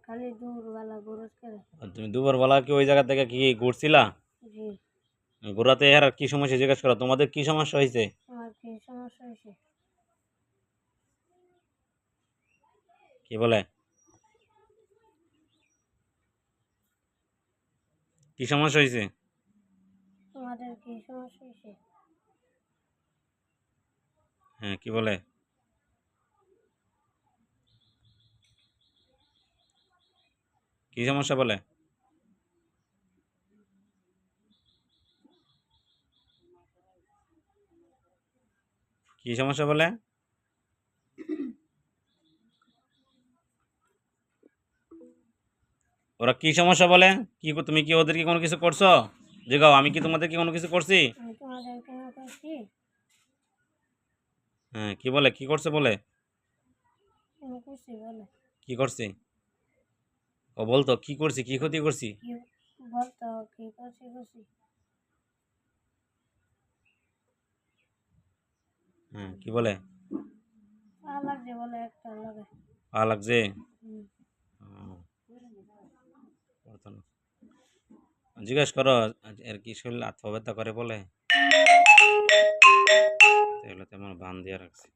খালি দুপুরবেলা গরজ করে। তুমি দুপুরবেলা কি ওই জায়গা থেকে কি ঘুরছিলা? জি। ঘোরাতে আর কি সমস্যা জিজ্ঞেস করো, তোমাদের কি সমস্যা হয়েছে? আমার কি সমস্যা হয়েছে? কি বলে, কি সমস্যা হয়েছে? তোমাদের কি সমস্যা হয়েছে? হ্যাঁ, কি বলে, কি সমস্যা বলে? কি সমস্যা বলে? ওরা কি সমস্যা বলে? কি তুমি কি ওদেরকে কোনো কিছু করছো? জিগাও, আমি কি তোমাদেরকে কোনো কিছু করছি? আমি তোমাদের কেন করছি? হ্যাঁ, কি বলে, কি করছে বলে? কেন করছি বলে? কি করছি? ও বলতো কি করছি, কি ক্ষতি করছি? কি বলতো কি করছি? হ্যাঁ, কি বলে, লাগছে বলে একটা লাগে। ভালো লাগছে? হুম। করতো না। জিজ্ঞেস করো, এর কি শরীর আত্মা ব্যথা করে বলে? তাহলে তেমন বান দিয়ে রাখছে।